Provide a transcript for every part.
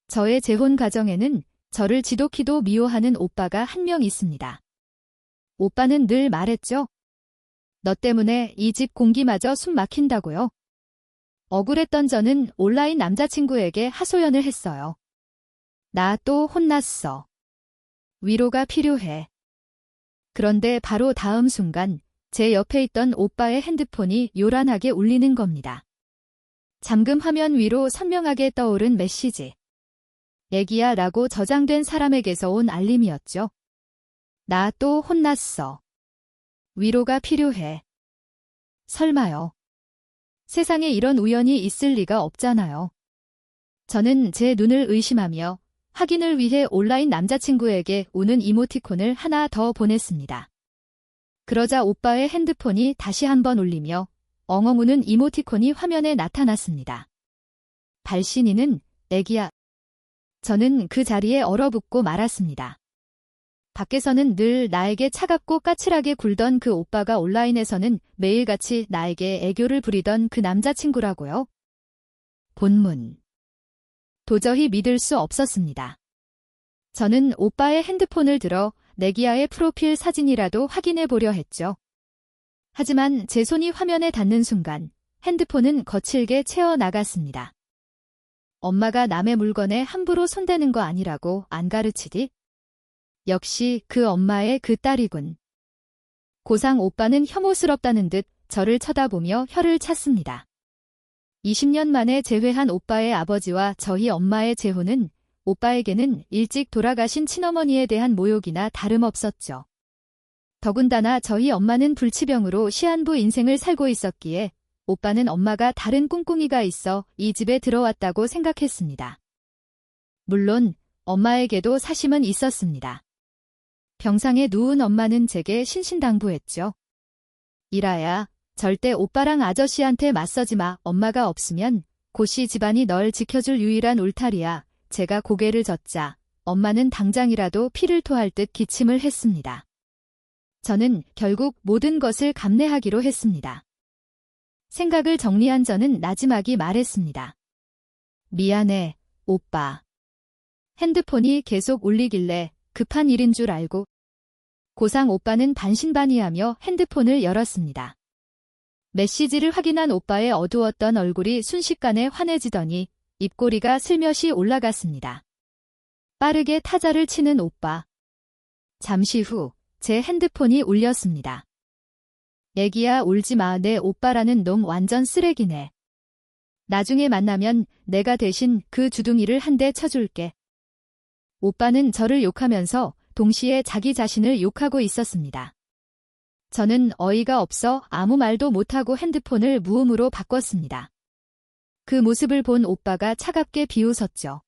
저의 재혼 가정에는 저를 지독히도 미워하는 오빠가 한 명 있습니다. 오빠는 늘 말했죠. 너 때문에 이 집 공기마저 숨 막힌다고요. 억울했던 저는 온라인 남자친구에게 하소연을 했어요. 나 또 혼났어. 위로가 필요해. 그런데 바로 다음 순간 제 옆에 있던 오빠의 핸드폰이 요란하게 울리는 겁니다. 잠금 화면 위로 선명하게 떠오른 메시지. 애기야 라고 저장된 사람에게서 온 알림이었죠. 나 또 혼났어. 위로가 필요해. 설마요. 세상에 이런 우연이 있을 리가 없잖아요. 저는 제 눈을 의심하며 확인을 위해 온라인 남자친구에게 우는 이모티콘을 하나 더 보냈습니다. 그러자 오빠의 핸드폰이 다시 한번 울리며 엉엉 우는 이모티콘이 화면에 나타났습니다. 발신인은 애기야. 저는 그 자리에 얼어붙고 말았습니다. 밖에서는 늘 나에게 차갑고 까칠하게 굴던 그 오빠가 온라인에서는 매일같이 나에게 애교를 부리던 그 남자친구라고요. 본문. 도저히 믿을 수 없었습니다. 저는 오빠의 핸드폰을 들어 내기야의 프로필 사진이라도 확인해 보려 했죠. 하지만 제 손이 화면에 닿는 순간 핸드폰은 거칠게 채워나갔습니다. 엄마가 남의 물건에 함부로 손대는 거 아니라고 안 가르치디? 역시 그 엄마의 그 딸이군. 고상 오빠는 혐오스럽다는 듯 저를 쳐다보며 혀를 찼습니다. 20년 만에 재회한 오빠의 아버지와 저희 엄마의 재혼은 오빠에게는 일찍 돌아가신 친어머니에 대한 모욕이나 다름없었죠. 더군다나 저희 엄마는 불치병으로 시한부 인생을 살고 있었기에 오빠는 엄마가 다른 꿍꿍이가 있어 이 집에 들어왔다고 생각했습니다. 물론 엄마에게도 사심은 있었습니다. 병상에 누운 엄마는 제게 신신당부했죠. 이라야, 절대 오빠랑 아저씨한테 맞서지 마. 엄마가 없으면 고씨 집안이 널 지켜줄 유일한 울타리야. 제가 고개를 젓자 엄마는 당장이라도 피를 토할 듯 기침을 했습니다. 저는 결국 모든 것을 감내하기로 했습니다. 생각을 정리한 저는 나지막이 말했습니다. 미안해, 오빠. 핸드폰이 계속 울리길래 급한 일인 줄 알고 고상 오빠는 반신반의하며 핸드폰을 열었습니다. 메시지를 확인한 오빠의 어두웠던 얼굴이 순식간에 환해지더니 입꼬리가 슬며시 올라갔습니다. 빠르게 타자를 치는 오빠. 잠시 후 제 핸드폰이 울렸습니다. 애기야 울지 마. 내 오빠라는 놈 완전 쓰레기네. 나중에 만나면 내가 대신 그 주둥이를 한 대 쳐줄게. 오빠는 저를 욕하면서 동시에 자기 자신을 욕하고 있었습니다. 저는 어이가 없어 아무 말도 못하고 핸드폰을 무음으로 바꿨습니다. 그 모습을 본 오빠가 차갑게 비웃었죠.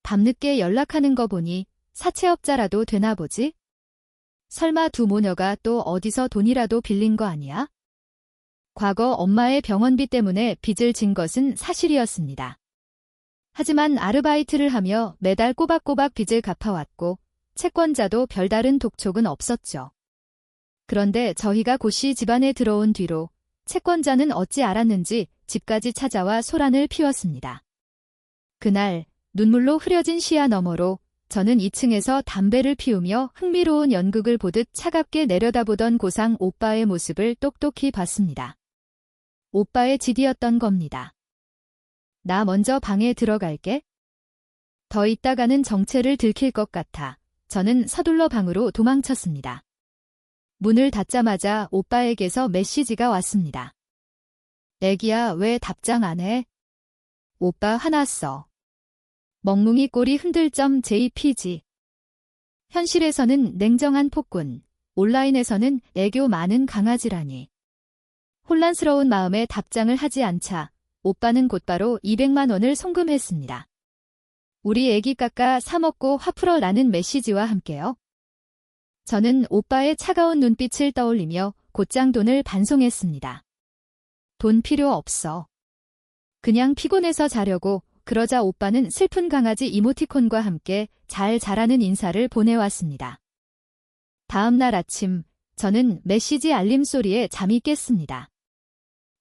밤늦게 연락하는 거 보니 사채업자라도 되나 보지? 설마 두 모녀가 또 어디서 돈이라도 빌린 거 아니야? 과거 엄마의 병원비 때문에 빚을 진 것은 사실이었습니다. 하지만 아르바이트를 하며 매달 꼬박꼬박 빚을 갚아왔고 채권자도 별다른 독촉은 없었죠. 그런데 저희가 고씨 집안에 들어온 뒤로 채권자는 어찌 알았는지 집까지 찾아와 소란을 피웠습니다. 그날 눈물로 흐려진 시야 너머로 저는 2층에서 담배를 피우며 흥미로운 연극을 보듯 차갑게 내려다보던 고상 오빠의 모습을 똑똑히 봤습니다. 오빠의 지디였던 겁니다. 나 먼저 방에 들어갈게. 더 있다가는 정체를 들킬 것 같아 저는 서둘러 방으로 도망쳤습니다. 문을 닫자마자 오빠에게서 메시지가 왔습니다. 애기야 왜 답장 안 해? 오빠 화났어. 멍뭉이 꼬리 흔들 점 JPG. 현실에서는 냉정한 폭군, 온라인에서는 애교 많은 강아지라니. 혼란스러운 마음에 답장을 하지 않자 오빠는 곧바로 200만 원을 송금했습니다. 우리 애기 깎아 사 먹고 화 풀어 라는 메시지와 함께요. 저는 오빠의 차가운 눈빛을 떠올리며 곧장 돈을 반송했습니다. 돈 필요 없어. 그냥 피곤해서 자려고. 그러자 오빠는 슬픈 강아지 이모티콘과 함께 잘 자라는 인사를 보내왔습니다. 다음 날 아침 저는 메시지 알림 소리에 잠이 깼습니다.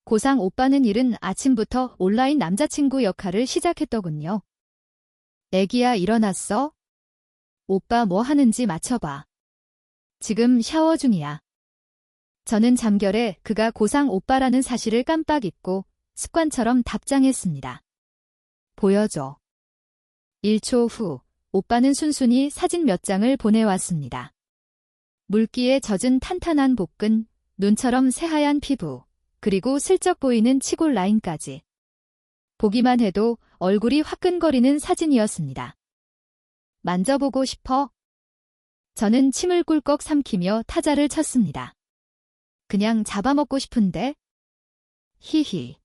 고상 오빠는 이른 아침부터 온라인 남자친구 역할을 시작했더군요. 애기야 일어났어? 오빠 뭐 하는지 맞춰봐. 지금 샤워 중이야. 저는 잠결에 그가 고상 오빠라는 사실을 깜빡 잊고 습관처럼 답장했습니다. 보여줘. 1초 후 오빠는 순순히 사진 몇 장을 보내왔습니다. 물기에 젖은 탄탄한 복근, 눈처럼 새하얀 피부, 그리고 슬쩍 보이는 치골 라인까지. 보기만 해도 얼굴이 화끈거리는 사진이었습니다. 만져보고 싶어? 저는 침을 꿀꺽 삼키며 타자를 쳤습니다. 그냥 잡아먹고 싶은데? 히히.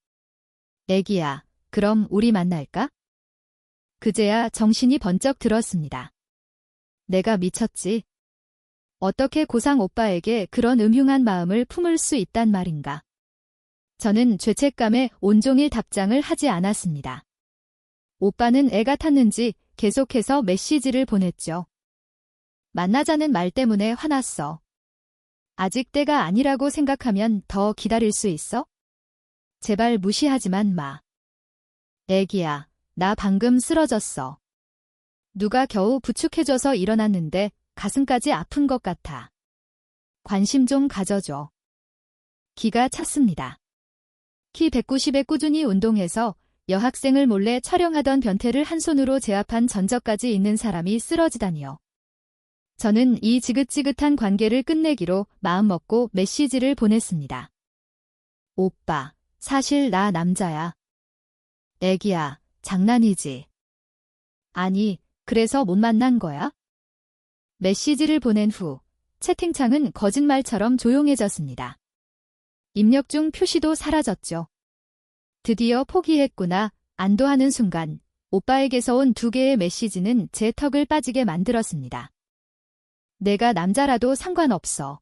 애기야, 그럼 우리 만날까? 그제야 정신이 번쩍 들었습니다. 내가 미쳤지. 어떻게 고상 오빠에게 그런 음흉한 마음을 품을 수 있단 말인가. 저는 죄책감에 온종일 답장을 하지 않았습니다. 오빠는 애가 탔는지 계속해서 메시지를 보냈죠. 만나자는 말 때문에 화났어. 아직 때가 아니라고 생각하면 더 기다릴 수 있어? 제발 무시하지만 마. 애기야, 나 방금 쓰러졌어. 누가 겨우 부축해줘서 일어났는데 가슴까지 아픈 것 같아. 관심 좀 가져줘. 기가 찼습니다. 키 190에 꾸준히 운동해서 여학생을 몰래 촬영하던 변태를 한 손으로 제압한 전적까지 있는 사람이 쓰러지다니요. 저는 이 지긋지긋한 관계를 끝내기로 마음먹고 메시지를 보냈습니다. 오빠, 사실 나 남자야. 애기야, 장난이지. 아니, 그래서 못 만난 거야? 메시지를 보낸 후 채팅창은 거짓말처럼 조용해졌습니다. 입력 중 표시도 사라졌죠. 드디어 포기했구나, 안도하는 순간 오빠에게서 온 2개의 메시지는 제 턱을 빠지게 만들었습니다. 내가 남자라도 상관없어.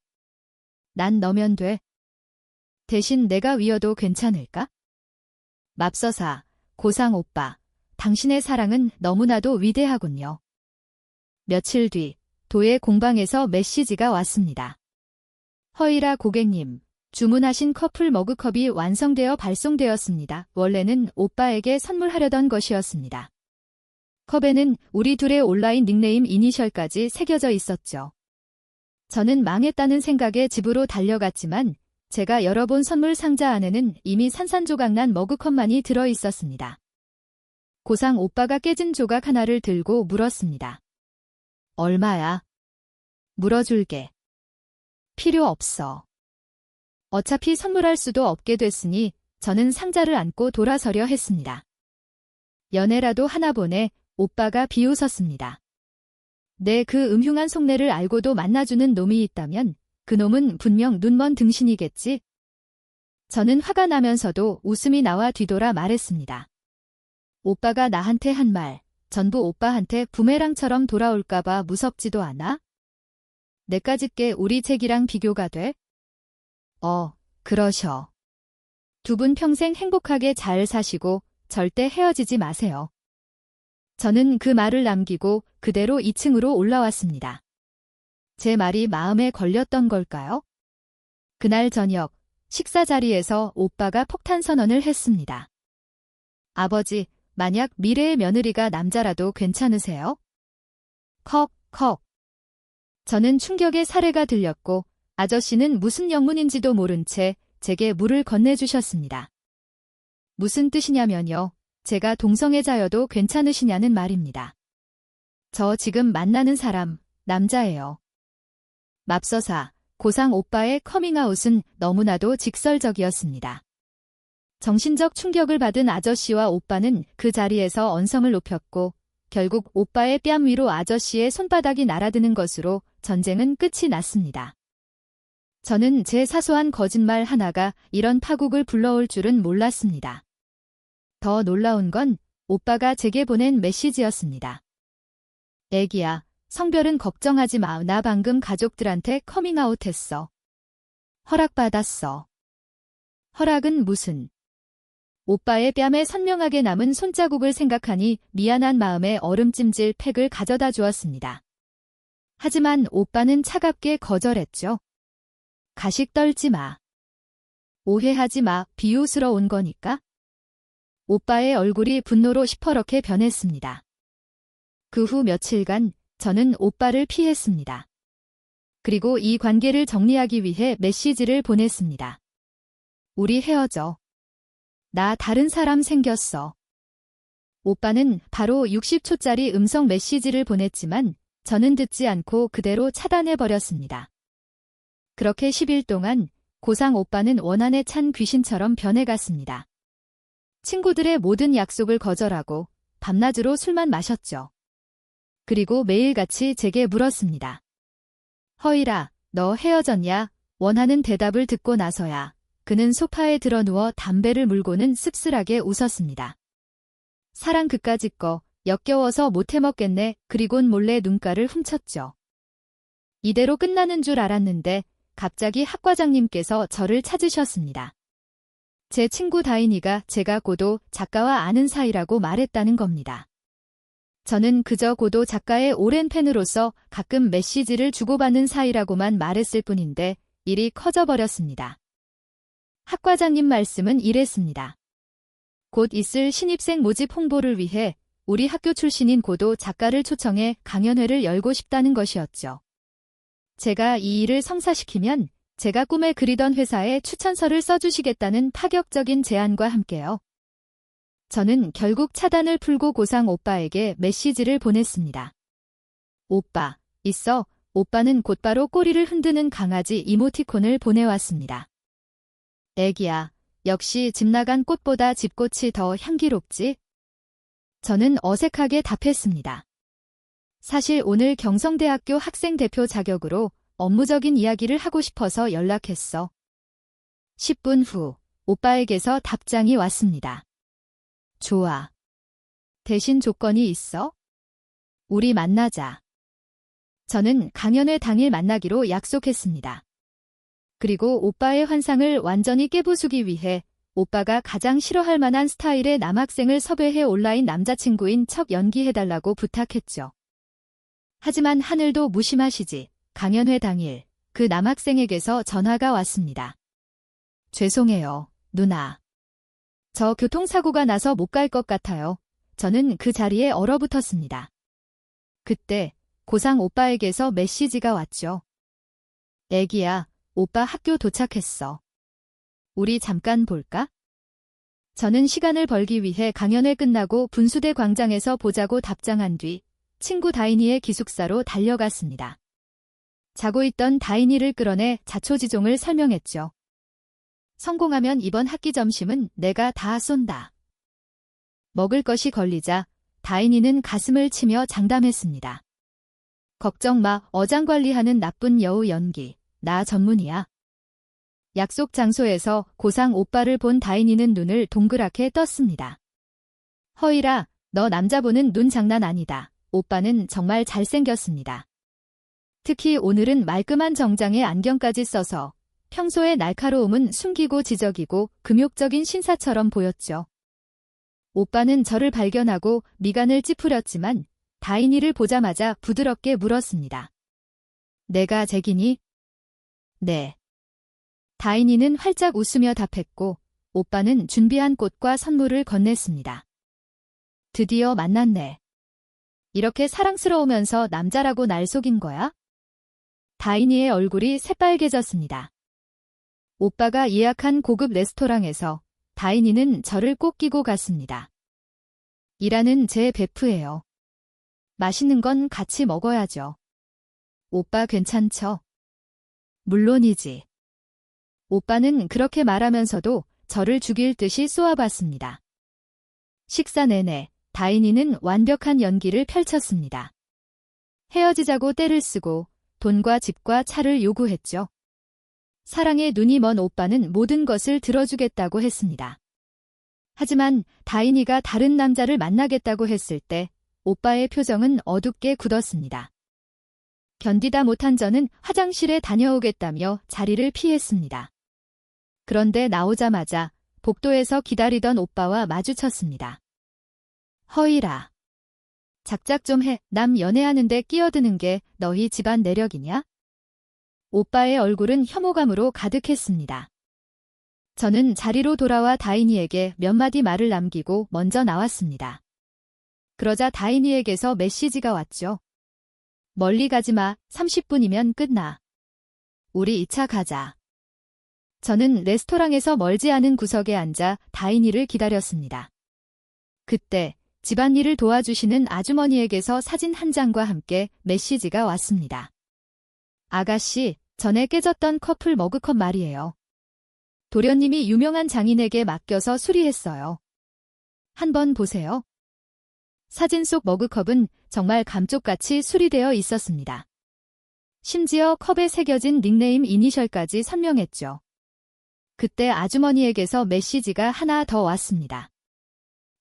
난 너면 돼. 대신 내가 위여도 괜찮을까? 맙서사, 고상 오빠, 당신의 사랑은 너무나도 위대하군요. 며칠 뒤 도예 공방에서 메시지가 왔습니다. 허이라 고객님, 주문하신 커플 머그컵이 완성되어 발송되었습니다. 원래는 오빠에게 선물하려던 것이었습니다. 컵에는 우리 둘의 온라인 닉네임 이니셜까지 새겨져 있었죠. 저는 망했다는 생각에 집으로 달려갔지만 제가 열어본 선물 상자 안에는 이미 산산조각난 머그컵만이 들어있었습니다. 고상 오빠가 깨진 조각 하나를 들고 물었습니다. 얼마야? 물어줄게. 필요 없어. 어차피 선물할 수도 없게 됐으니 저는 상자를 안고 돌아서려 했습니다. 연애라도 하나 보내, 오빠가 비웃었습니다. 내 그 음흉한 속내를 알고도 만나주는 놈이 있다면 그 놈은 분명 눈먼 등신이겠지. 저는 화가 나면서도 웃음이 나와 뒤돌아 말했습니다. 오빠가 나한테 한 말, 전부 오빠한테 부메랑처럼 돌아올까봐 무섭지도 않아? 내까짓게 우리 책이랑 비교가 돼? 그러셔. 두 분 평생 행복하게 잘 사시고 절대 헤어지지 마세요. 저는 그 말을 남기고 그대로 2층으로 올라왔습니다. 제 말이 마음에 걸렸던 걸까요? 그날 저녁 식사 자리에서 오빠가 폭탄 선언을 했습니다. 아버지, 만약 미래의 며느리가 남자라도 괜찮으세요? 컥컥. 저는 충격의 사례가 들렸고 아저씨는 무슨 영문인지도 모른 채 제게 물을 건네주셨습니다. 무슨 뜻이냐면요. 제가 동성애자여도 괜찮으시냐는 말입니다. 저 지금 만나는 사람, 남자예요. 맙서사, 고상 오빠의 커밍아웃은 너무나도 직설적이었습니다. 정신적 충격을 받은 아저씨와 오빠는 그 자리에서 언성을 높였고 결국 오빠의 뺨 위로 아저씨의 손바닥이 날아드는 것으로 전쟁은 끝이 났습니다. 저는 제 사소한 거짓말 하나가 이런 파국을 불러올 줄은 몰랐습니다. 더 놀라운 건 오빠가 제게 보낸 메시지였습니다. 애기야, 성별은 걱정하지 마. 나 방금 가족들한테 커밍아웃 했어. 허락받았어. 허락은 무슨? 오빠의 뺨에 선명하게 남은 손자국을 생각하니 미안한 마음에 얼음찜질 팩을 가져다 주었습니다. 하지만 오빠는 차갑게 거절했죠. 가식 떨지 마. 오해하지 마. 비웃으러온 거니까. 오빠의 얼굴이 분노로 시퍼렇게 변했습니다. 그 후 며칠간 저는 오빠를 피했습니다. 그리고 이 관계를 정리하기 위해 메시지를 보냈습니다. 우리 헤어져. 나 다른 사람 생겼어. 오빠는 바로 60초짜리 음성 메시지를 보냈지만 저는 듣지 않고 그대로 차단해버렸습니다. 그렇게 10일 동안 고상 오빠는 원한에 찬 귀신처럼 변해갔습니다. 친구들의 모든 약속을 거절하고 밤낮으로 술만 마셨죠. 그리고 매일같이 제게 물었습니다. 허일아, 너 헤어졌냐? 원하는 대답을 듣고 나서야 그는 소파에 드러누워 담배를 물고는 씁쓸하게 웃었습니다. 사랑 그까짓 거 역겨워서 못 해먹겠네. 그리곤 몰래 눈가를 훔쳤죠. 이대로 끝나는 줄 알았는데 갑자기 학과장님께서 저를 찾으셨습니다. 제 친구 다인이가 제가 고도 작가와 아는 사이라고 말했다는 겁니다. 저는 그저 고도 작가의 오랜 팬으로서 가끔 메시지를 주고받는 사이라고만 말했을 뿐인데 일이 커져버렸습니다. 학과장님 말씀은 이랬습니다. 곧 있을 신입생 모집 홍보를 위해 우리 학교 출신인 고도 작가를 초청해 강연회를 열고 싶다는 것이었죠. 제가 이 일을 성사시키면 제가 꿈에 그리던 회사에 추천서를 써주시겠다는 파격적인 제안과 함께요. 저는 결국 차단을 풀고 고상 오빠에게 메시지를 보냈습니다. 오빠, 있어. 오빠는 곧바로 꼬리를 흔드는 강아지 이모티콘을 보내왔습니다. 애기야, 역시 집 나간 꽃보다 집꽃이 더 향기롭지? 저는 어색하게 답했습니다. 사실 오늘 경성대학교 학생대표 자격으로 업무적인 이야기를 하고 싶어서 연락했어. 10분 후 오빠에게서 답장이 왔습니다. 좋아. 대신 조건이 있어? 우리 만나자. 저는 강연회 당일 만나기로 약속했습니다. 그리고 오빠의 환상을 완전히 깨부수기 위해 오빠가 가장 싫어할 만한 스타일의 남학생을 섭외해 온라인 남자친구인 척 연기해달라고 부탁했죠. 하지만 하늘도 무심하시지. 강연회 당일 그 남학생에게서 전화가 왔습니다. 죄송해요, 누나. 저 교통사고가 나서 못 갈 것 같아요. 저는 그 자리에 얼어붙었습니다. 그때 고상 오빠에게서 메시지가 왔죠. 애기야, 오빠 학교 도착했어. 우리 잠깐 볼까? 저는 시간을 벌기 위해 강연회 끝나고 분수대 광장에서 보자고 답장한 뒤 친구 다인이의 기숙사로 달려갔습니다. 자고 있던 다인이를 끌어내 자초지종을 설명했죠. 성공하면 이번 학기 점심은 내가 다 쏜다. 먹을 것이 걸리자 다인이는 가슴을 치며 장담했습니다. 걱정 마, 어장관리하는 나쁜 여우 연기, 나 전문이야. 약속 장소에서 고상 오빠를 본 다인이는 눈을 동그랗게 떴습니다. 허일아, 너 남자 보는 눈 장난 아니다. 오빠는 정말 잘생겼습니다. 특히 오늘은 말끔한 정장에 안경까지 써서 평소의 날카로움은 숨기고 지적이고 금욕적인 신사처럼 보였죠. 오빠는 저를 발견하고 미간을 찌푸렸지만 다인이를 보자마자 부드럽게 물었습니다. 내가 잭이니? 네. 다인이는 활짝 웃으며 답했고 오빠는 준비한 꽃과 선물을 건넸습니다. 드디어 만났네. 이렇게 사랑스러우면서 남자라고 날 속인 거야? 다인이의 얼굴이 새빨개졌습니다. 오빠가 예약한 고급 레스토랑에서 다인이는 저를 꼭 끼고 갔습니다. 일하는 제 베프예요. 맛있는 건 같이 먹어야죠. 오빠 괜찮죠? 물론이지. 오빠는 그렇게 말하면서도 저를 죽일 듯이 쏘아봤습니다. 식사 내내 다인이는 완벽한 연기를 펼쳤습니다. 헤어지자고 떼를 쓰고 돈과 집과 차를 요구했죠. 사랑에 눈이 먼 오빠는 모든 것을 들어주겠다고 했습니다. 하지만 다인이가 다른 남자를 만나겠다고 했을 때 오빠의 표정은 어둡게 굳었습니다. 견디다 못한 저는 화장실에 다녀오겠다며 자리를 피했습니다. 그런데 나오자마자 복도에서 기다리던 오빠와 마주쳤습니다. 허일아. 작작 좀 해. 남 연애하는데 끼어드는 게 너희 집안 내력이냐? 오빠의 얼굴은 혐오감으로 가득했습니다. 저는 자리로 돌아와 다인이에게 몇 마디 말을 남기고 먼저 나왔습니다. 그러자 다인이에게서 메시지가 왔죠. 멀리 가지 마. 30분이면 끝나. 우리 2차 가자. 저는 레스토랑에서 멀지 않은 구석에 앉아 다인이를 기다렸습니다. 그때 집안일을 도와주시는 아주머니에게서 사진 한 장과 함께 메시지가 왔습니다. 아가씨, 전에 깨졌던 커플 머그컵 말이에요. 도련님이 유명한 장인에게 맡겨서 수리했어요. 한번 보세요. 사진 속 머그컵은 정말 감쪽같이 수리되어 있었습니다. 심지어 컵에 새겨진 닉네임 이니셜까지 선명했죠. 그때 아주머니에게서 메시지가 하나 더 왔습니다.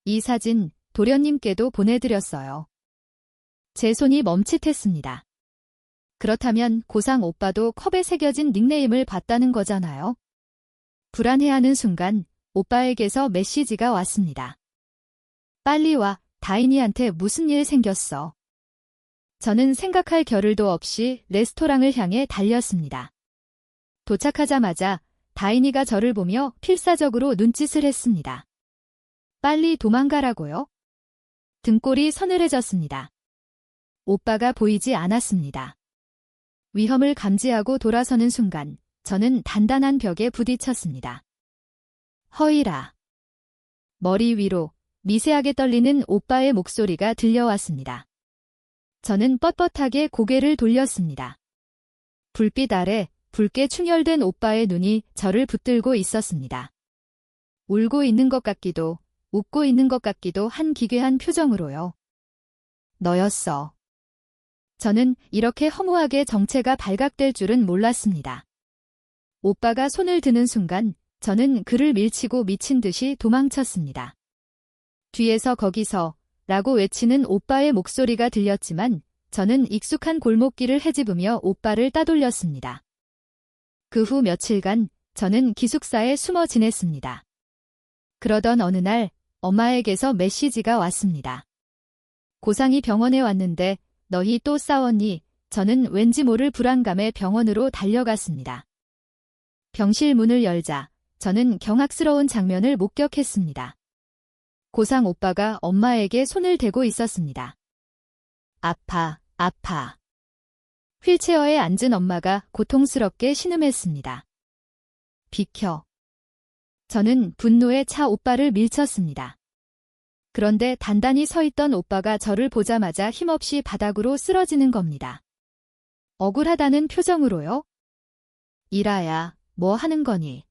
이 사진 도련님께도 보내드렸어요. 제 손이 멈칫했습니다. 그렇다면 고상 오빠도 컵에 새겨진 닉네임을 봤다는 거잖아요. 불안해하는 순간 오빠에게서 메시지가 왔습니다. 빨리 와, 다인이한테 무슨 일 생겼어. 저는 생각할 겨를도 없이 레스토랑을 향해 달렸습니다. 도착하자마자 다인이가 저를 보며 필사적으로 눈짓을 했습니다. 빨리 도망가라고요? 등골이 서늘해졌습니다. 오빠가 보이지 않았습니다. 위험을 감지하고 돌아서는 순간 저는 단단한 벽에 부딪혔습니다. 허이라. 머리 위로 미세하게 떨리는 오빠의 목소리가 들려왔습니다. 저는 뻣뻣하게 고개를 돌렸습니다. 불빛 아래 붉게 충혈된 오빠의 눈이 저를 붙들고 있었습니다. 울고 있는 것 같기도 웃고 있는 것 같기도 한 기괴한 표정으로요. 너였어. 저는 이렇게 허무하게 정체가 발각될 줄은 몰랐습니다. 오빠가 손을 드는 순간 저는 그를 밀치고 미친 듯이 도망쳤습니다. 뒤에서 거기서 라고 외치는 오빠의 목소리가 들렸지만 저는 익숙한 골목길을 헤집으며 오빠를 따돌렸습니다. 그 후 며칠간 저는 기숙사에 숨어 지냈습니다. 그러던 어느 날 엄마에게서 메시지가 왔습니다. 고상이 병원에 왔는데 너희 또 싸웠니? 저는 왠지 모를 불안감에 병원으로 달려갔습니다. 병실 문을 열자 저는 경악스러운 장면을 목격했습니다. 고상 오빠가 엄마에게 손을 대고 있었습니다. 아파, 아파. 휠체어에 앉은 엄마가 고통스럽게 신음했습니다. 비켜. 저는 분노에 차 오빠를 밀쳤습니다. 그런데 단단히 서 있던 오빠가 저를 보자마자 힘없이 바닥으로 쓰러지는 겁니다. 억울하다는 표정으로요? 이라야, 뭐 하는 거니?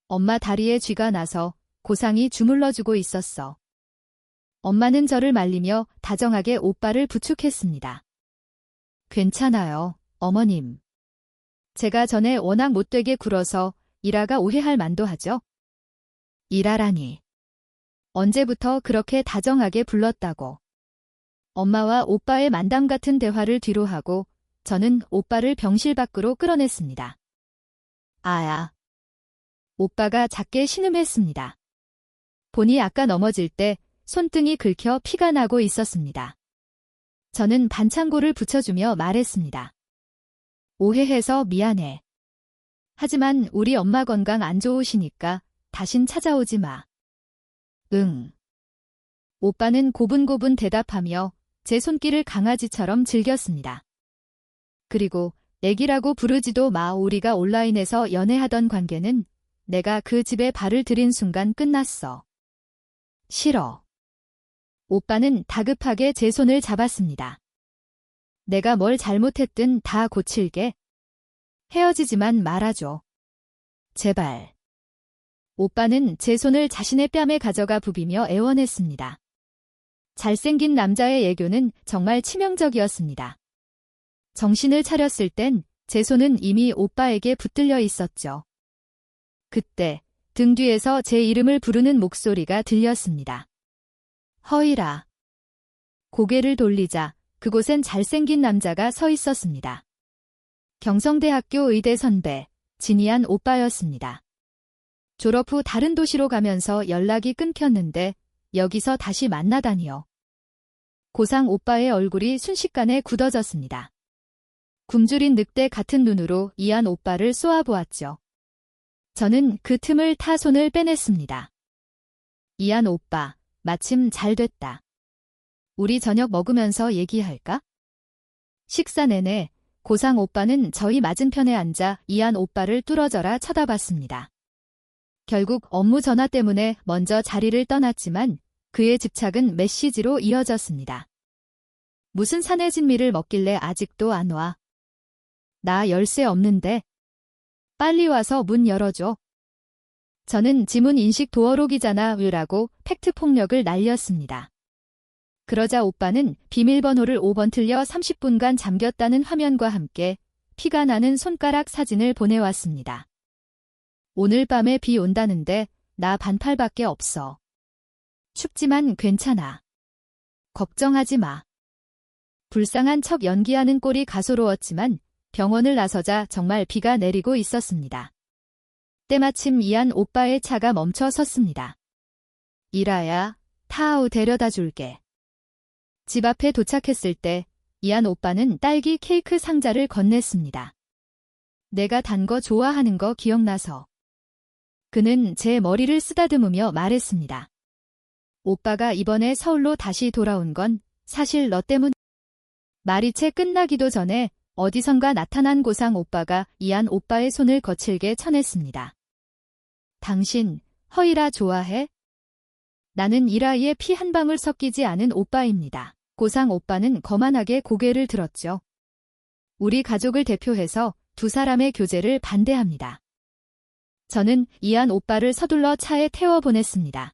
엄마 다리에 쥐가 나서 고상이 주물러주고 있었어. 엄마는 저를 말리며 다정하게 오빠를 부축했습니다. 괜찮아요, 어머님. 제가 전에 워낙 못되게 굴어서 이라가 오해할 만도 하죠. 이라라니. 언제부터 그렇게 다정하게 불렀다고. 엄마와 오빠의 만담 같은 대화를 뒤로 하고 저는 오빠를 병실 밖으로 끌어냈습니다. 아야. 오빠가 작게 신음했습니다. 보니 아까 넘어질 때 손등이 긁혀 피가 나고 있었습니다. 저는 반창고를 붙여주며 말했습니다. 오해해서 미안해. 하지만 우리 엄마 건강 안 좋으시니까 다신 찾아오지 마. 응. 오빠는 고분고분 대답하며 제 손길을 강아지처럼 즐겼습니다. 그리고 애기라고 부르지도 마. 우리가 온라인에서 연애하던 관계는 내가 그 집에 발을 들인 순간 끝났어. 싫어. 오빠는 다급하게 제 손을 잡았습니다. 내가 뭘 잘못했든 다 고칠게. 헤어지지만 말아줘. 제발. 오빠는 제 손을 자신의 뺨에 가져가 부비며 애원했습니다. 잘생긴 남자의 애교는 정말 치명적이었습니다. 정신을 차렸을 땐 제 손은 이미 오빠에게 붙들려 있었죠. 그때 등 뒤에서 제 이름을 부르는 목소리가 들렸습니다. 허이라. 고개를 돌리자 그곳엔 잘생긴 남자가 서 있었습니다. 경성대학교 의대 선배, 진이한 오빠였습니다. 졸업 후 다른 도시로 가면서 연락이 끊겼는데 여기서 다시 만나다니요. 고상 오빠의 얼굴이 순식간에 굳어졌습니다. 굶주린 늑대 같은 눈으로 이한 오빠를 쏘아보았죠. 저는 그 틈을 타 손을 빼냈습니다. 이한 오빠, 마침 잘 됐다. 우리 저녁 먹으면서 얘기할까? 식사 내내 고상 오빠는 저희 맞은편에 앉아 이한 오빠를 뚫어져라 쳐다봤습니다. 결국 업무 전화 때문에 먼저 자리를 떠났지만 그의 집착은 메시지로 이어졌습니다. 무슨 사내 진미를 먹길래 아직도 안 와? 나 열쇠 없는데. 빨리 와서 문 열어줘. 저는 지문 인식 도어록이잖아 라고 팩트 폭력을 날렸습니다. 그러자 오빠는 비밀번호를 5번 틀려 30분간 잠겼다는 화면과 함께 피가 나는 손가락 사진을 보내왔습니다. 오늘 밤에 비 온다는데 나 반팔밖에 없어. 춥지만 괜찮아. 걱정하지 마. 불쌍한 척 연기하는 꼴이 가소로웠지만 병원을 나서자 정말 비가 내리고 있었습니다. 때마침 이한 오빠의 차가 멈춰 섰습니다. 이라야, 타아우 데려다 줄게. 집 앞에 도착했을 때 이한 오빠는 딸기 케이크 상자를 건넸습니다. 내가 단 거 좋아하는 거 기억나서. 그는 제 머리를 쓰다듬으며 말했습니다. 오빠가 이번에 서울로 다시 돌아온 건 사실 너 때문. 말이 채 끝나기도 전에 어디선가 나타난 고상 오빠가 이한 오빠의 손을 거칠게 쳐냈습니다. 당신 허이라 좋아해? 나는 이라이의 피 한 방울 섞이지 않은 오빠입니다. 고상 오빠는 거만하게 고개를 들었죠. 우리 가족을 대표해서 두 사람의 교제를 반대합니다. 저는 이한 오빠를 서둘러 차에 태워보냈습니다.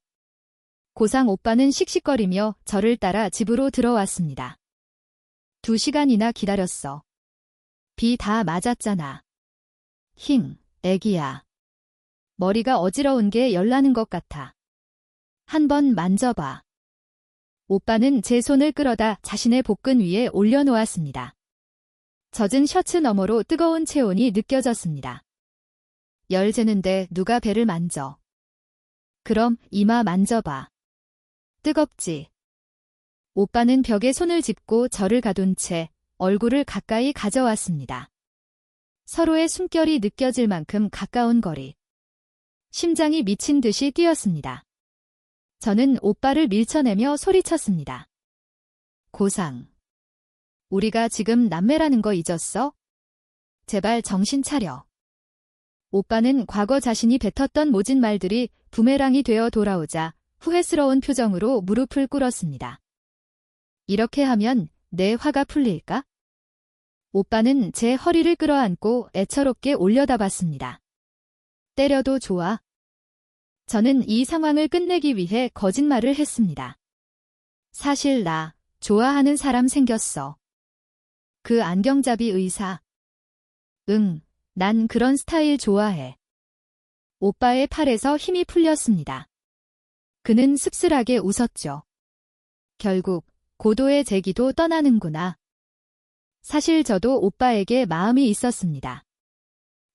고상 오빠는 씩씩거리며 저를 따라 집으로 들어왔습니다. 2시간이나 기다렸어. 비 다 맞았잖아. 힝, 애기야. 머리가 어지러운 게 열나는 것 같아. 한번 만져봐. 오빠는 제 손을 끌어다 자신의 복근 위에 올려놓았습니다. 젖은 셔츠 너머로 뜨거운 체온이 느껴졌습니다. 열 재는데 누가 배를 만져. 그럼 이마 만져봐. 뜨겁지? 오빠는 벽에 손을 짚고 저를 가둔 채 얼굴을 가까이 가져왔습니다. 서로의 숨결이 느껴질 만큼 가까운 거리. 심장이 미친 듯이 뛰었습니다. 저는 오빠를 밀쳐내며 소리쳤습니다. 고상. 우리가 지금 남매라는 거 잊었어? 제발 정신 차려. 오빠는 과거 자신이 뱉었던 모진 말들이 부메랑이 되어 돌아오자 후회스러운 표정으로 무릎을 꿇었습니다. 이렇게 하면 내 화가 풀릴까? 오빠는 제 허리를 끌어안고 애처롭게 올려다봤습니다. 때려도 좋아. 저는 이 상황을 끝내기 위해 거짓말을 했습니다. 사실 나 좋아하는 사람 생겼어. 그 안경잡이 의사. 응, 난 그런 스타일 좋아해. 오빠의 팔에서 힘이 풀렸습니다. 그는 씁쓸하게 웃었죠. 결국 고도의 제기도 떠나는구나. 사실 저도 오빠에게 마음이 있었습니다.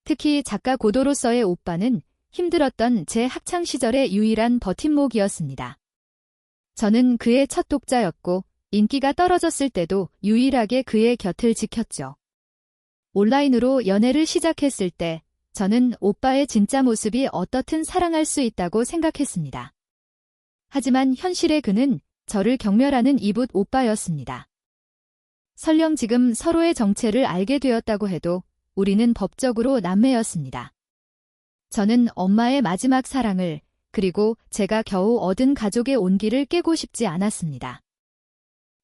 특히 작가 고도로서의 오빠는 힘들었던 제 학창시절의 유일한 버팀목이었습니다. 저는 그의 첫 독자였고 인기가 떨어졌을 때도 유일하게 그의 곁을 지켰죠. 온라인으로 연애를 시작했을 때 저는 오빠의 진짜 모습이 어떻든 사랑할 수 있다고 생각했습니다. 하지만 현실의 그는 저를 경멸하는 이붓 오빠였습니다. 설령 지금 서로의 정체를 알게 되었다고 해도 우리는 법적으로 남매였습니다. 저는 엄마의 마지막 사랑을 그리고 제가 겨우 얻은 가족의 온기를 깨고 싶지 않았습니다.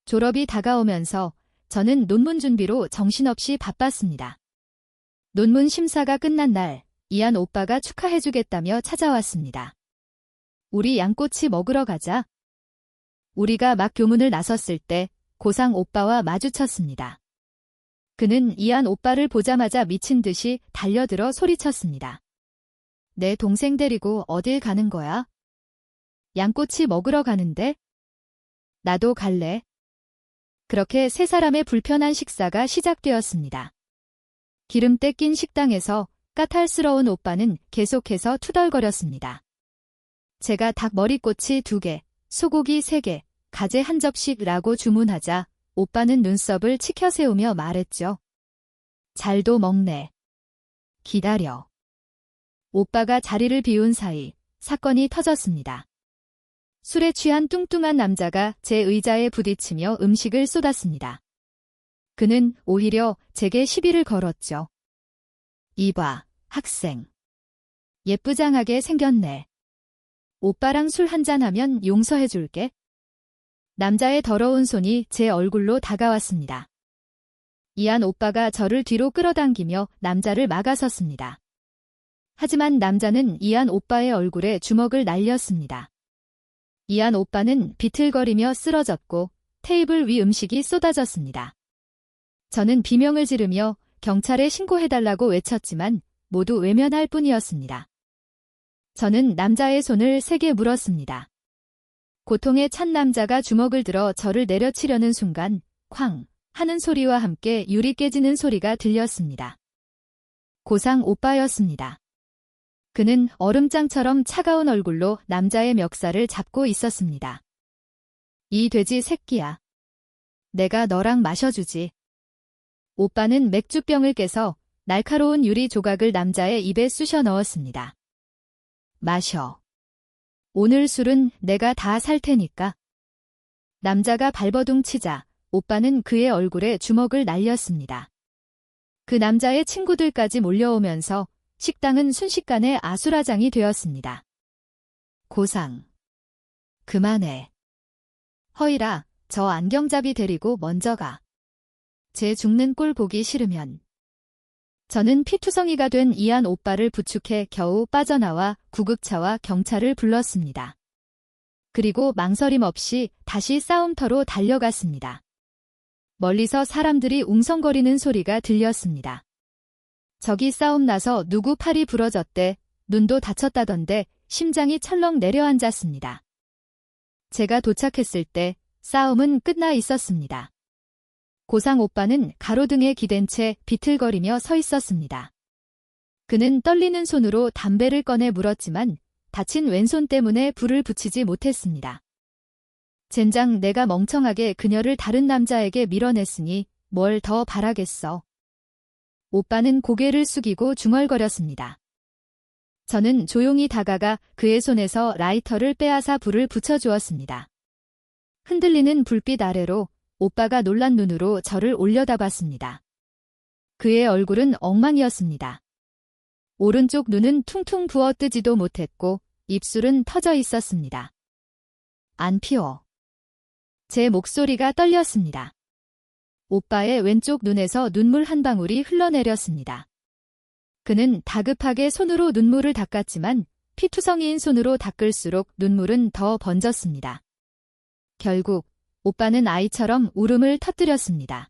졸업이 다가오면서 저는 논문 준비로 정신없이 바빴습니다. 논문 심사가 끝난 날 이한 오빠가 축하해주겠다며 찾아왔습니다. 우리 양꼬치 먹으러 가자. 우리가 막 교문을 나섰을 때 고상 오빠와 마주쳤습니다. 그는 이한 오빠를 보자마자 미친 듯이 달려들어 소리쳤습니다. 내 동생 데리고 어딜 가는 거야? 양꼬치 먹으러 가는데? 나도 갈래. 그렇게 세 사람의 불편한 식사가 시작되었습니다. 기름때 낀 식당에서 까탈스러운 오빠는 계속해서 투덜거렸습니다. 제가 닭 머리꼬치 2개, 소고기 3개, 가재 1접시라고 주문하자 오빠는 눈썹을 치켜세우며 말했죠. 잘도 먹네. 기다려. 오빠가 자리를 비운 사이 사건이 터졌습니다. 술에 취한 뚱뚱한 남자가 제 의자에 부딪히며 음식을 쏟았습니다. 그는 오히려 제게 시비를 걸었죠. 이봐, 학생. 예쁘장하게 생겼네. 오빠랑 술 한잔하면 용서해줄게. 남자의 더러운 손이 제 얼굴로 다가왔습니다. 이한 오빠가 저를 뒤로 끌어당기며 남자를 막아섰습니다. 하지만 남자는 이한 오빠의 얼굴에 주먹을 날렸습니다. 이한 오빠는 비틀거리며 쓰러졌고 테이블 위 음식이 쏟아졌습니다. 저는 비명을 지르며 경찰에 신고해달라고 외쳤지만 모두 외면할 뿐이었습니다. 저는 남자의 손을 세게 물었습니다. 고통에 찬 남자가 주먹을 들어 저를 내려치려는 순간 쾅 하는 소리와 함께 유리 깨지는 소리가 들렸습니다. 고상 오빠였습니다. 그는 얼음장처럼 차가운 얼굴로 남자의 멱살을 잡고 있었습니다. 이 돼지 새끼야. 내가 너랑 마셔주지. 오빠는 맥주병을 깨서 날카로운 유리 조각을 남자의 입에 쑤셔 넣었습니다. 마셔. 오늘 술은 내가 다 살 테니까. 남자가 발버둥 치자 오빠는 그의 얼굴에 주먹을 날렸습니다. 그 남자의 친구들까지 몰려오면서 식당은 순식간에 아수라장이 되었습니다. 고상. 그만해. 허이라, 저 안경잡이 데리고 먼저 가. 제 죽는 꼴 보기 싫으면. 저는 피투성이가 된 이한 오빠를 부축해 겨우 빠져나와 구급차와 경찰을 불렀습니다. 그리고 망설임 없이 다시 싸움터로 달려갔습니다. 멀리서 사람들이 웅성거리는 소리가 들렸습니다. 저기 싸움 나서 누구 팔이 부러졌대, 눈도 다쳤다던데 심장이 철렁 내려앉았습니다. 제가 도착했을 때 싸움은 끝나 있었습니다. 고상 오빠는 가로등에 기댄 채 비틀거리며 서 있었습니다. 그는 떨리는 손으로 담배를 꺼내 물었지만 다친 왼손 때문에 불을 붙이지 못했습니다. 젠장 내가 멍청하게 그녀를 다른 남자에게 밀어냈으니 뭘 더 바라겠어. 오빠는 고개를 숙이고 중얼거렸습니다. 저는 조용히 다가가 그의 손에서 라이터를 빼앗아 불을 붙여주었습니다. 흔들리는 불빛 아래로 오빠가 놀란 눈으로 저를 올려다봤습니다. 그의 얼굴은 엉망이었습니다. 오른쪽 눈은 퉁퉁 부어뜨지도 못했고 입술은 터져 있었습니다. 안 피워. 제 목소리가 떨렸습니다. 오빠의 왼쪽 눈에서 눈물 한 방울이 흘러내렸습니다. 그는 다급하게 손으로 눈물을 닦았지만 피투성이인 손으로 닦을수록 눈물은 더 번졌습니다. 결국 오빠는 아이처럼 울음을 터뜨렸습니다.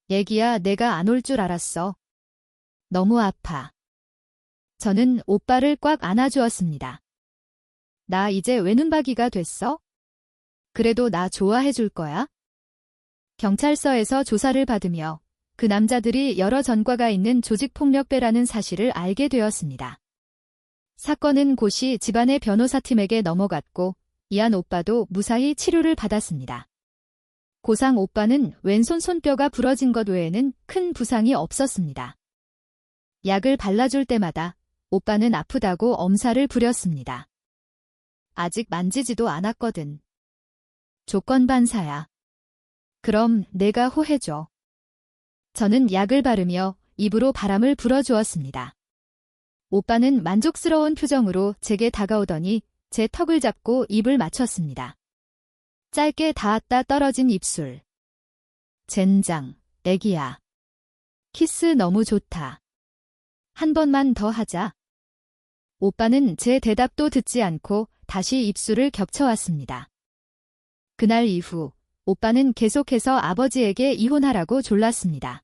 애기야, 내가 안 올 줄 알았어. 너무 아파. 저는 오빠를 꽉 안아주었습니다. 나 이제 외눈박이가 됐어? 그래도 나 좋아해 줄 거야? 경찰서에서 조사를 받으며 그 남자들이 여러 전과가 있는 조직폭력배라는 사실을 알게 되었습니다. 사건은 곧이 집안의 변호사팀에게 넘어갔고 이한 오빠도 무사히 치료를 받았습니다. 고상 오빠는 왼손 손뼈가 부러진 것 외에는 큰 부상이 없었습니다. 약을 발라줄 때마다 오빠는 아프다고 엄살을 부렸습니다. 아직 만지지도 않았거든. 조건반사야. 그럼 내가 호해줘. 저는 약을 바르며 입으로 바람을 불어주었습니다. 오빠는 만족스러운 표정으로 제게 다가오더니 제 턱을 잡고 입을 맞췄습니다. 짧게 닿았다 떨어진 입술. 젠장, 애기야. 키스 너무 좋다. 한 번만 더 하자. 오빠는 제 대답도 듣지 않고 다시 입술을 겹쳐왔습니다. 그날 이후 오빠는 계속해서 아버지에게 이혼하라고 졸랐습니다.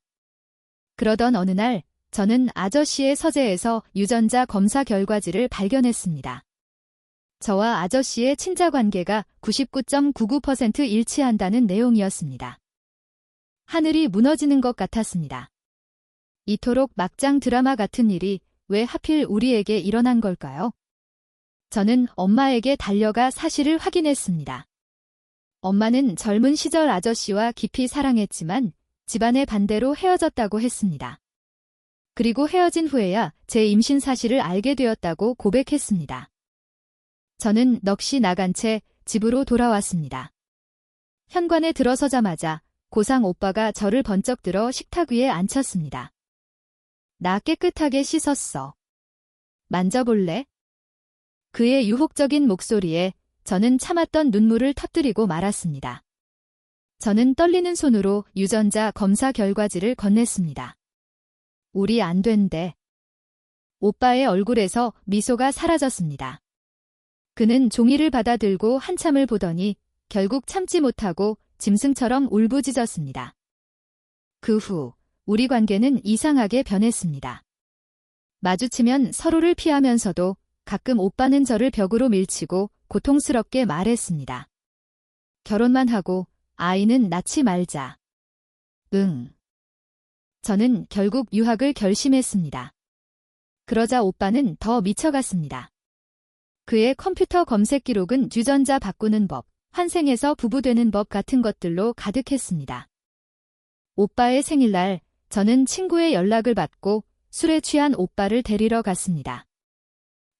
그러던 어느 날 저는 아저씨의 서재에서 유전자 검사 결과지를 발견했습니다. 저와 아저씨의 친자 관계가 99.99% 일치한다는 내용이었습니다. 하늘이 무너지는 것 같았습니다. 이토록 막장 드라마 같은 일이 왜 하필 우리에게 일어난 걸까요? 저는 엄마에게 달려가 사실을 확인했습니다. 엄마는 젊은 시절 아저씨와 깊이 사랑했지만 집안의 반대로 헤어졌다고 했습니다. 그리고 헤어진 후에야 제 임신 사실을 알게 되었다고 고백했습니다. 저는 넋이 나간 채 집으로 돌아왔습니다. 현관에 들어서자마자 고상 오빠가 저를 번쩍 들어 식탁 위에 앉혔습니다. 나 깨끗하게 씻었어. 만져볼래? 그의 유혹적인 목소리에 저는 참았던 눈물을 터뜨리고 말았습니다. 저는 떨리는 손으로 유전자 검사 결과지를 건넸습니다. 우리 안 된대. 오빠의 얼굴에서 미소가 사라졌습니다. 그는 종이를 받아들고 한참을 보더니 결국 참지 못하고 짐승처럼 울부짖었습니다. 그 후 우리 관계는 이상하게 변했습니다. 마주치면 서로를 피하면서도 가끔 오빠는 저를 벽으로 밀치고 고통스럽게 말했습니다. 결혼만 하고 아이는 낳지 말자. 응. 저는 결국 유학을 결심했습니다. 그러자 오빠는 더 미쳐갔습니다. 그의 컴퓨터 검색 기록은 유전자 바꾸는 법, 환생해서 부부되는 법 같은 것들로 가득했습니다. 오빠의 생일날 저는 친구의 연락을 받고 술에 취한 오빠를 데리러 갔습니다.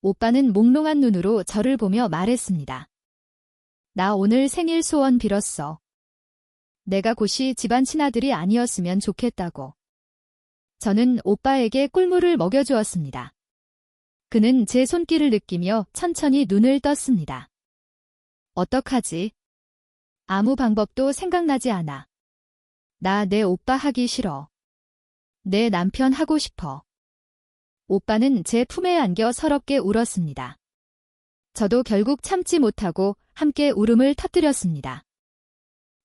오빠는 몽롱한 눈으로 저를 보며 말했습니다. 나 오늘 생일 소원 빌었어. 내가 곧이 집안 친아들이 아니었으면 좋겠다고. 저는 오빠에게 꿀물을 먹여주었습니다. 그는 제 손길을 느끼며 천천히 눈을 떴습니다. 어떡하지? 아무 방법도 생각나지 않아. 나 내 오빠 하기 싫어. 내 남편 하고 싶어. 오빠는 제 품에 안겨 서럽게 울었습니다. 저도 결국 참지 못하고 함께 울음을 터뜨렸습니다.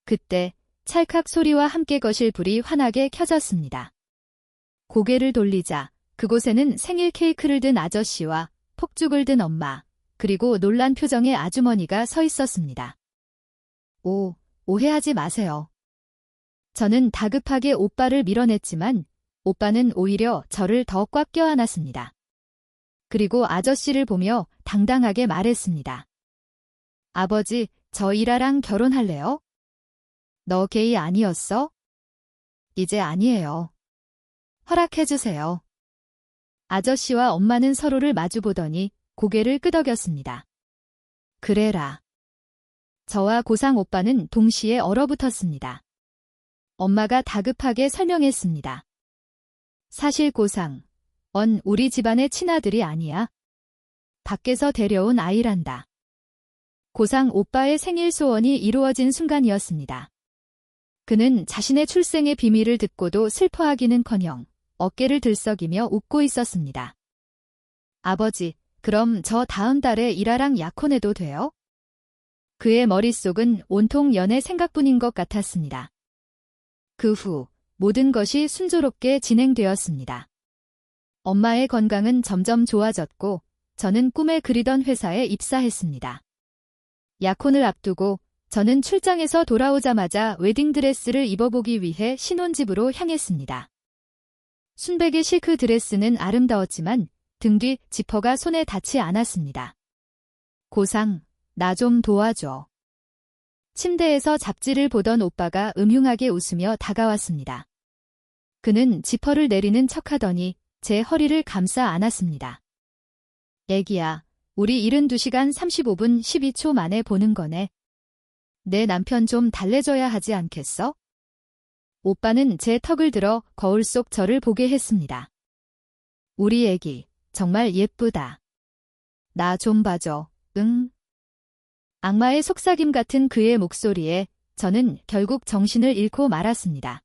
그때 찰칵 소리와 함께 거실 불이 환하게 켜졌습니다. 고개를 돌리자 그곳에는 생일 케이크를 든 아저씨와 폭죽을 든 엄마, 그리고 놀란 표정의 아주머니가 서 있었습니다. 오해하지 마세요. 저는 다급하게 오빠를 밀어냈지만 오빠는 오히려 저를 더 꽉 껴안았습니다. 그리고 아저씨를 보며 당당하게 말했습니다. 아버지, 저 이라랑 결혼할래요? 너 게이 아니었어? 이제 아니에요. 허락해주세요. 아저씨와 엄마는 서로를 마주보더니 고개를 끄덕였습니다. 그래라. 저와 고상 오빠는 동시에 얼어붙었습니다. 엄마가 다급하게 설명했습니다. 사실 고상, 우리 집안의 친아들이 아니야. 밖에서 데려온 아이란다. 고상 오빠의 생일 소원이 이루어진 순간이었습니다. 그는 자신의 출생의 비밀을 듣고도 슬퍼하기는커녕 어깨를 들썩이며 웃고 있었습니다. 아버지, 그럼 저 다음 달에 이라랑 약혼해도 돼요? 그의 머릿속은 온통 연애 생각뿐인 것 같았습니다. 그 후 모든 것이 순조롭게 진행되었습니다. 엄마의 건강은 점점 좋아졌고 저는 꿈에 그리던 회사에 입사했습니다. 약혼을 앞두고 저는 출장에서 돌아오자마자 웨딩드레스를 입어보기 위해 신혼집으로 향했습니다. 순백의 실크 드레스는 아름다웠지만 등 뒤 지퍼가 손에 닿지 않았습니다. 고상, 나 좀 도와줘. 침대에서 잡지를 보던 오빠가 음흉하게 웃으며 다가왔습니다. 그는 지퍼를 내리는 척하더니 제 허리를 감싸 안았습니다. 애기야, 우리 72시간 35분 12초 만에 보는 거네. 내 남편 좀 달래줘야 하지 않겠어? 오빠는 제 턱을 들어 거울 속 저를 보게 했습니다. 우리 애기, 정말 예쁘다. 나 좀 봐줘, 응? 악마의 속삭임 같은 그의 목소리에 저는 결국 정신을 잃고 말았습니다.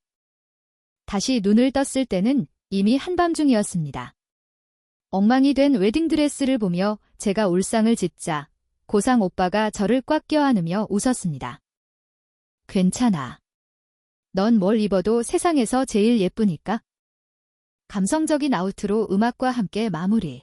다시 눈을 떴을 때는 이미 한밤중이었습니다. 엉망이 된 웨딩드레스를 보며 제가 울상을 짓자 고상 오빠가 저를 꽉 껴안으며 웃었습니다. 괜찮아. 넌 뭘 입어도 세상에서 제일 예쁘니까. 감성적인 아우트로 음악과 함께 마무리.